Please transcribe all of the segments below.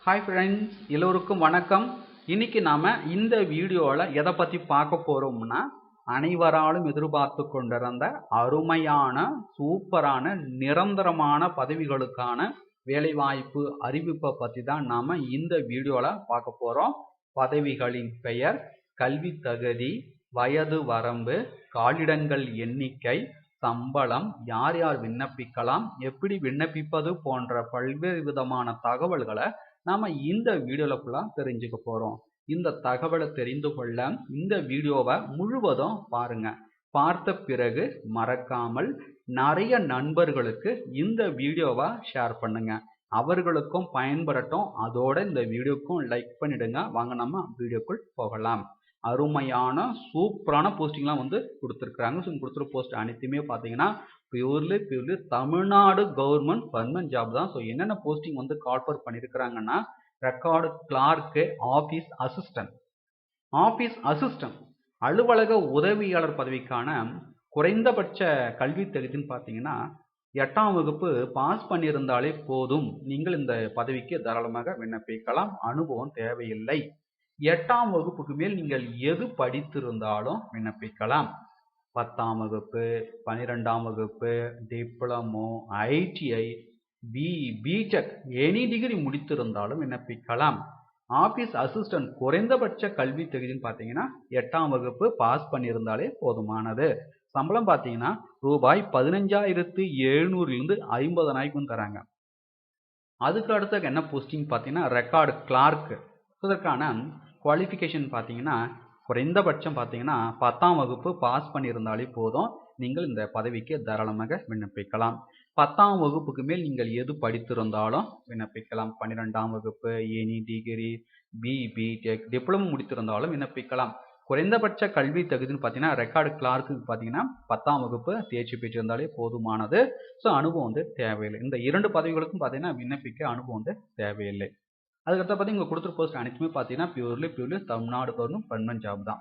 Hi friends, எல்லோருக்கும் வணக்கம். இன்னைக்கு நாம இந்த வீடியோவில் எதை பற்றி பார்க்க போகிறோம்னா, அனைவராலும் எதிர்பார்த்து கொண்டிருந்த அருமையான சூப்பரான நிரந்தரமான பதவிகளுக்கான வேலைவாய்ப்பு அறிவிப்பை பற்றி தான் நாம் இந்த வீடியோவில் பார்க்க போகிறோம். பதவிகளின் பெயர், கல்வி தகுதி, வயது வரம்பு, காலிடங்கள் எண்ணிக்கை, சம்பளம், யார் யார் விண்ணப்பிக்கலாம், எப்படி விண்ணப்பிப்பது போன்ற பல்வேறு விதமான தகவல்களை நாம இந்த வீடியோல ஃபுல்லா தெரிஞ்சுக்க போறோம். இந்த தகவலை தெரிந்து கொள்ள இந்த வீடியோவை முழுவதும் பாருங்க. பார்த்த பிறகு மறக்காமல் நிறைய நண்பர்களுக்கு இந்த வீடியோவை ஷேர் பண்ணுங்க. அவர்களுக்கும் பயன்படட்டும். அதோட இந்த வீடியோக்கும் லைக் பண்ணிடுங்க. வாங்க நம்ம வீடியோக்குள் போகலாம். அருமையான சூப்பரான போஸ்டிங்லாம் கொடுத்துருக்குறாங்க. ஸோ கொடுத்துருக்க போஸ்ட் அனைத்துமே பார்த்தீங்கன்னா purely Tamil Nadu government permanent job தான். ஸோ என்னென்ன போஸ்டிங் கால்ஃபர் பண்ணியிருக்கிறாங்கன்னா, ரெக்கார்டு கிளார்க்கு, ஆஃபீஸ் அசிஸ்டன்ட் அலுவலக உதவியாளர் பதவிக்கான குறைந்தபட்ச கல்வி தகுதின்னு பார்த்தீங்கன்னா 8ஆம் வகுப்பு பாஸ் பண்ணியிருந்தாலே போதும். நீங்கள் இந்த பதவிக்கு தாராளமாக விண்ணப்பிக்கலாம். அனுபவம் தேவையில்லை. 8ஆம் வகுப்புக்கு மேல் நீங்கள் எது படித்திருந்தாலும் விண்ணப்பிக்கலாம். 10ஆம் வகுப்பு, 12ஆம் வகுப்பு, diploma, ITI, BTech any degree முடித்திருந்தாலும் விண்ணப்பிக்கலாம். ஆஃபீஸ் அசிஸ்டன்ட் குறைந்தபட்ச கல்வி தகுதின்னு பார்த்தீங்கன்னா 8ஆம் வகுப்பு பாஸ் பண்ணியிருந்தாலே போதுமானது. சம்பளம் பார்த்தீங்கன்னா ரூபாய் 15,700 50,000 தராங்க. அதுக்கு அடுத்த என்ன போஸ்டிங் பார்த்தீங்கன்னா ரெக்கார்டு கிளார்க்கு. இதற்கான குவாலிஃபிகேஷன் பார்த்தீங்கன்னா குறைந்தபட்சம் பார்த்தீங்கன்னா 10ஆம் வகுப்பு பாஸ் பண்ணியிருந்தாலே போதும். நீங்கள் இந்த பதவிக்கு தாராளமாக விண்ணப்பிக்கலாம். 10ஆம் வகுப்புக்கு மேல் நீங்கள் எது படித்திருந்தாலும் விண்ணப்பிக்கலாம். 12ஆம் வகுப்பு, எனி டிகிரி, பிடெக், டிப்ளமோ முடித்திருந்தாலும் விண்ணப்பிக்கலாம். குறைந்தபட்ச கல்வி தகுதின்னு பார்த்தீங்கன்னா ரெக்கார்டு கிளார்க்கு பார்த்தீங்கன்னா 10ஆம் வகுப்பு தேர்ச்சி பெற்றிருந்தாலே போதுமானது. ஸோ அனுபவம் தேவையில்லை. இந்த 2 பதவிகளுக்கும் பார்த்தீங்கன்னா விண்ணப்பிக்க அனுபவம் தேவையில்லை. அதுக்கடுத்து பார்த்தீங்கன்னா இங்கே கொடுத்துருக்க போஸ்ட் அனைத்துமே பார்த்தீங்கன்னா purely Tamil Nadu government permanent job தான்.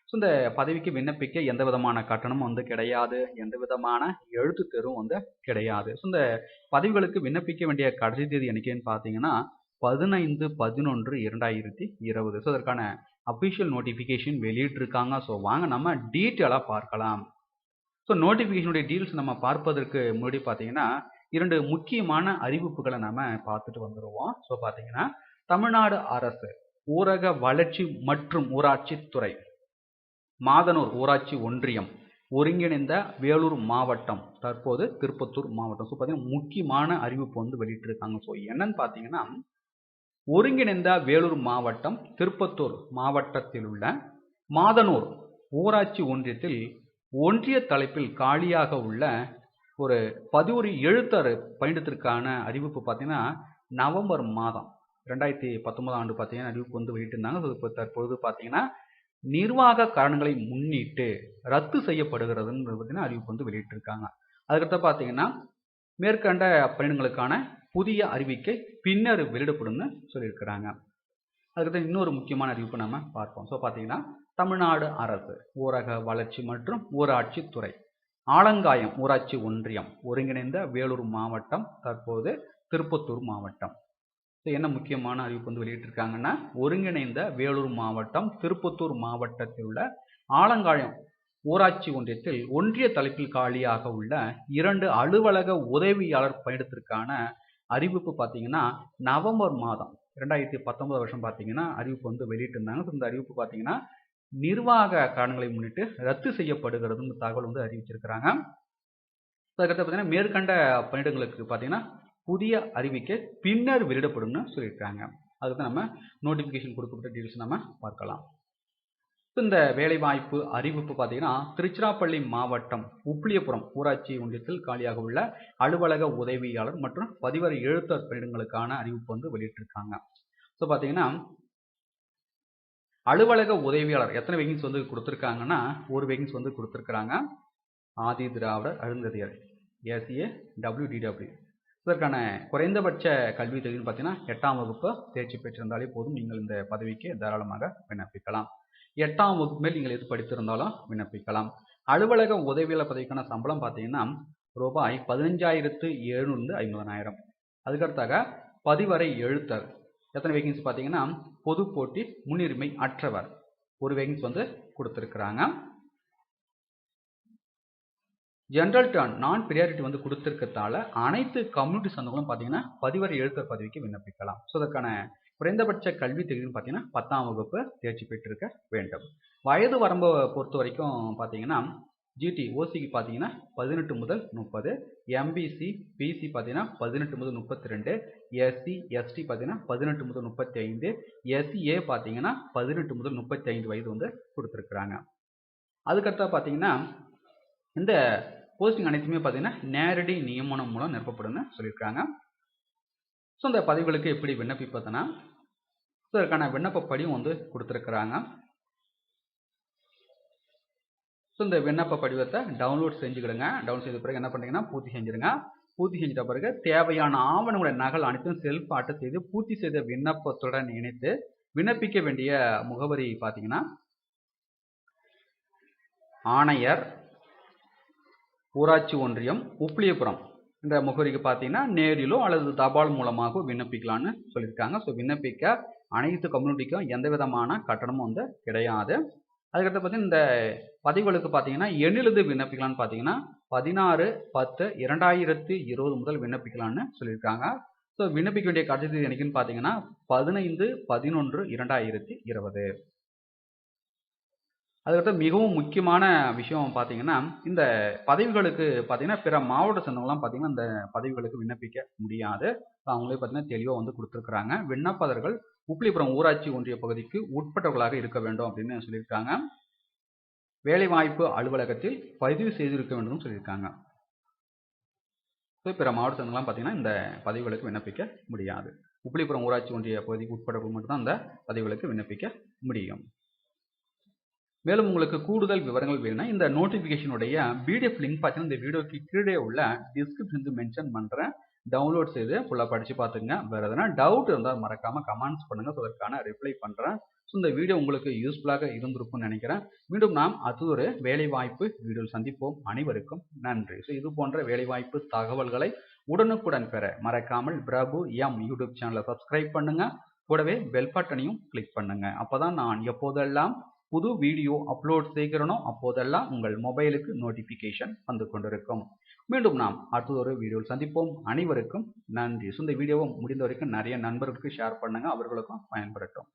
ஸோ இந்த பதவிக்கு விண்ணப்பிக்க எந்த விதமான கட்டணமும் கிடையாது. எந்த விதமான எழுத்து தேர்வும் கிடையாது. ஸோ இந்த பதவிகளுக்கு விண்ணப்பிக்க வேண்டிய கடைசி தேதி என்னைக்குன்னு பார்த்தீங்கன்னா 15/11/2020. ஸோ அதற்கான அஃபிஷியல் நோட்டிஃபிகேஷன் வெளியிட்டிருக்காங்க. ஸோ வாங்க நம்ம டீட்டெயிலாக பார்க்கலாம். ஸோ நோட்டிஃபிகேஷனுடைய டீல்ஸ் நம்ம பார்ப்பதற்கு முன்னாடி பார்த்தீங்கன்னா 2 முக்கியமான அறிவிப்புகளை நம்ம பார்த்துட்டு வந்துடுவோம். ஸோ பார்த்தீங்கன்னா தமிழ்நாடு அரசு ஊரக வளர்ச்சி மற்றும் ஊராட்சி துறை, மாதனூர் ஊராட்சி ஒன்றியம், ஒருங்கிணைந்த வேலூர் மாவட்டம், தற்போது திருப்பத்தூர் மாவட்டம். ஸோ பார்த்தீங்கன்னா முக்கியமான அறிவிப்பு வெளியிட்டிருக்காங்க. ஸோ என்னன்னு பார்த்தீங்கன்னா, ஒருங்கிணைந்த வேலூர் மாவட்டம் திருப்பத்தூர் மாவட்டத்தில் உள்ள மாதனூர் ஊராட்சி ஒன்றியத்தில் ஒன்றிய தலைப்பில் காலியாக உள்ள ஒரு 11 எழுத்தர் பணியிடத்திற்கான அறிவிப்பு பார்த்தீங்கன்னா நவம்பர் மாதம் 2019 ஆண்டு பார்த்தீங்கன்னா அறிவிப்பு வெளியிட்டிருந்தாங்க. இப்போ தற்பொழுது பார்த்தீங்கன்னா நிர்வாக காரணங்களை முன்னிட்டு ரத்து செய்யப்படுகிறதுன்னு பார்த்தீங்கன்னா அறிவிப்பு வெளியிட்டிருக்காங்க. அதுக்கடுத்து பார்த்தீங்கன்னா மேற்கண்ட பணியிடங்களுக்கான புதிய அறிவிக்கை பின்னர் வெளியிடப்படும்னு சொல்லியிருக்கிறாங்க. அதுக்கடுத்து இன்னொரு முக்கியமான அறிவிப்பு நம்ம பார்ப்போம். ஸோ பார்த்தீங்கன்னா தமிழ்நாடு அரசு ஊரக வளர்ச்சி மற்றும் ஊராட்சி துறை, ஆலங்காயம் ஊராட்சி ஒன்றியம், ஒருங்கிணைந்த வேலூர் மாவட்டம், தற்போது திருப்பத்தூர் மாவட்டம். என்ன முக்கியமான அறிவிப்பு வெளியிட்டிருக்காங்கன்னா, ஒருங்கிணைந்த வேலூர் மாவட்டம் திருப்பத்தூர் மாவட்டத்தில் உள்ள ஆலங்காயம் ஊராட்சி ஒன்றியத்தில் ஒன்றிய தலைப்பில் காலியாக உள்ள 2 அலுவலக உதவியாளர் பணியிடத்திற்கான அறிவிப்பு பார்த்தீங்கன்னா நவம்பர் மாதம் 2019 வருஷம் பார்த்தீங்கன்னா அறிவிப்பு வெளியிட்டிருந்தாங்க. இந்த அறிவிப்பு பார்த்தீங்கன்னா நிர்வாக காரணங்களை முன்னிட்டு ரத்து செய்யப்படுகிறதுன்னு தகவல் அறிவிச்சிருக்கிறாங்க. அதுக்கடுத்து பார்த்தீங்கன்னா மேற்கண்ட பணியிடங்களுக்கு பார்த்தீங்கன்னா புதிய அறிவிக்கை பின்னர் வெளியிடப்படும்னு சொல்லியிருக்காங்க. அதுக்கு நம்ம நோட்டிஃபிகேஷன் கொடுக்கப்பட்ட டீட்டெயில்ஸ் நம்ம பார்க்கலாம். இந்த வேலைவாய்ப்பு அறிவிப்பு பார்த்தீங்கன்னா திருச்சிராப்பள்ளி மாவட்டம் உப்பிலியபுரம் ஊராட்சி ஒன்றியத்தில் காலியாக உள்ள அலுவலக உதவியாளர் மற்றும் பதிவர எழுத்தர் பணியிடங்களுக்கான அறிவிப்பு வெளியிட்டிருக்காங்க. ஸோ பார்த்தீங்கன்னா அலுவலக உதவியாளர் எத்தனை வேகன்ஸ் கொடுத்துருக்காங்கன்னா, ஒரு வேகன்ஸ் கொடுத்துருக்காங்க. ஆதி திராவிடர் அருந்ததியர் SAWDW. இதற்கான குறைந்தபட்ச கல்வி தகுதின்னு பார்த்தீங்கன்னா 8ஆம் வகுப்பு தேர்ச்சி பெற்றிருந்தாலே போதும். நீங்கள் இந்த பதவிக்கு தாராளமாக விண்ணப்பிக்கலாம். 8ஆம் வகுப்பு மேல் நீங்கள் எது படித்திருந்தாலும் விண்ணப்பிக்கலாம். அலுவலக உதவியாளர் பதவிக்கான சம்பளம் பார்த்தீங்கன்னா ரூபாய் 15,700 50,000. அதுக்கடுத்தாக பதிவரை எழுத்தர் எத்தனை வேகன்சி பார்த்தீங்கன்னா பொது போட்டி முன்னுரிமை அற்றவர் ஒரு வேகன்சி வந்து கொடுத்துருக்குறாங்க. ஜென்ரல் டர்ன் நான் ப்ரியாரிட்டி வந்து கொடுத்துருக்கதால அனைத்து கம்யூனிட்டி சொந்தங்களும் பார்த்தீங்கன்னா பதிவரை எழுத்தர் பதவிக்கு விண்ணப்பிக்கலாம். ஸோ அதற்கான குறைந்தபட்ச கல்வி தகுதின்னு பார்த்தீங்கன்னா 10ஆம் வகுப்பு தேர்ச்சி பெற்றிருக்க வேண்டும். வயது வரம்பை பொறுத்த வரைக்கும் பார்த்தீங்கன்னா ஜிடி ஓசிக்கு பார்த்தீங்கன்னா 18 முதல் 30, எம்பிசி பிசி பார்த்தீங்கன்னா 18 முதல் 32, எஸ்சி எஸ்டி பார்த்தீங்கன்னா 18 முதல் 35, எஸ்சிஏ பார்த்தீங்கன்னா 18 முதல் 35 வயது வந்து கொடுத்துருக்குறாங்க. அதுக்கடுத்தா பார்த்தீங்கன்னா இந்த போஸ்டிங் அனைத்துமே பார்த்தீங்கன்னா நேரடி நியமனம் மூலம் நிரப்பப்படும்னு சொல்லியிருக்காங்க. ஸோ இந்த பதவிகளுக்கு எப்படி விண்ணப்பிப்பதுன்னா இதற்கான விண்ணப்ப படிவம் வந்து கொடுத்துருக்குறாங்க. ஸோ இந்த விண்ணப்ப படிவத்தை டவுன்லோட் செஞ்சுக்கிடுங்க. டவுன்லோட் செய்த பிறகு என்ன பண்ணுறீங்கன்னா பூர்த்தி செஞ்சுருங்க. பூர்த்தி செஞ்சிட்ட பிறகு தேவையான ஆவணங்களுடைய நகல் அனைத்தும் செல்ஃப் அட்டை செய்து பூர்த்தி செய்த விண்ணப்பத்துடன் இணைத்து விண்ணப்பிக்க வேண்டிய முகவரி பார்த்தீங்கன்னா ஆணையர் ஊராட்சி ஒன்றியம் உப்பிலியபுரம் என்ற முகவரிக்கு பார்த்தீங்கன்னா நேரிலோ அல்லது தபால் மூலமாக விண்ணப்பிக்கலான்னு சொல்லியிருக்காங்க. ஸோ விண்ணப்பிக்க அனைத்து கம்யூனிட்டிக்கும் எந்த விதமான கட்டணமும் வந்து கிடையாது. அதுக்கடுத்து பார்த்தீங்கன்னா இந்த பதவிகளுக்கு பார்த்தீங்கன்னா எண்ணிலிருந்து விண்ணப்பிக்கலான்னு பார்த்தீங்கன்னா 16/10/2020 முதல் விண்ணப்பிக்கலான்னு சொல்லியிருக்காங்க. ஸோ விண்ணப்பிக்க வேண்டிய கடைசி தேதி என்னைக்குன்னு பார்த்தீங்கன்னா 15/11/2020. அதுக்கடுத்து மிகவும் முக்கியமான விஷயம் பார்த்தீங்கன்னா இந்த பதவிகளுக்கு பார்த்தீங்கன்னா பிற மாவட்ட சொந்தங்கள்லாம் பார்த்தீங்கன்னா இந்த பதவிகளுக்கு விண்ணப்பிக்க முடியாது. அவங்களே பார்த்தீங்கன்னா தெளிவாக வந்து கொடுத்துருக்குறாங்க. விண்ணப்பதாரர்கள் உப்பிலிபுரம் ஊராட்சி ஒன்றிய பகுதிக்கு உட்பட்டவர்களாக இருக்க வேண்டும் அப்படின்னு சொல்லியிருக்காங்க. வேலைவாய்ப்பு அலுவலகத்தில் பதிவு செய்திருக்க வேண்டும் சொல்லியிருக்காங்க. ஸோ பிற மாவட்ட சொந்தங்கள்லாம் பார்த்தீங்கன்னா இந்த பதவிகளுக்கு விண்ணப்பிக்க முடியாது. உப்பிலிபுரம் ஊராட்சி ஒன்றிய பகுதிக்கு உட்பட்டவர்கள் மட்டும்தான் இந்த பதவிகளுக்கு விண்ணப்பிக்க முடியும். மேலும் உங்களுக்கு கூடுதல் விவரங்கள் வேணும்னா இந்த நோட்டிஃபிகேஷனுடைய பிடிஎஃப் லிங்க் பார்த்தீங்கன்னா இந்த வீடியோக்கு கீழே உள்ள டிஸ்கிரிப்ஷன் மென்ஷன் பண்ணுறேன். டவுன்லோட் செய்து ஃபுல்லாக படித்து பார்த்துங்க. வேறு எதனா டவுட் இருந்தால் மறக்காமல் கமெண்ட்ஸ் பண்ணுங்கள். ஸோ அதற்கான ரிப்ளை பண்ணுறேன். ஸோ இந்த வீடியோ உங்களுக்கு யூஸ்ஃபுல்லாக இருந்திருக்கும்னு நினைக்கிறேன். மீண்டும் நாம் அது ஒரு வேலைவாய்ப்பு வீடியோவில் சந்திப்போம். அனைவருக்கும் நன்றி. ஸோ இது போன்ற வேலைவாய்ப்பு தகவல்களை உடனுக்குடன் பெற மறக்காமல் பிரபு எம் யூடியூப் சேனலை சப்ஸ்கிரைப் பண்ணுங்கள். கூடவே பெல் பட்டனையும் கிளிக் பண்ணுங்கள். அப்போ தான் நான் எப்போதெல்லாம் புது வீடியோ அப்லோட் செய்கிறனோ அப்போதெல்லாம் உங்கள் மொபைலுக்கு நோட்டிஃபிகேஷன் வந்து கொண்டிருக்கும். மீண்டும் நாம் அடுத்த ஒரு வீடியோவில் சந்திப்போம். அனைவருக்கும் நன்றி. இந்த வீடியோவை முடிந்த வரைக்கும் நிறைய நண்பர்களுக்கு ஷேர் பண்ணுங்க, அவர்களுக்கும் பயன்படட்டும்.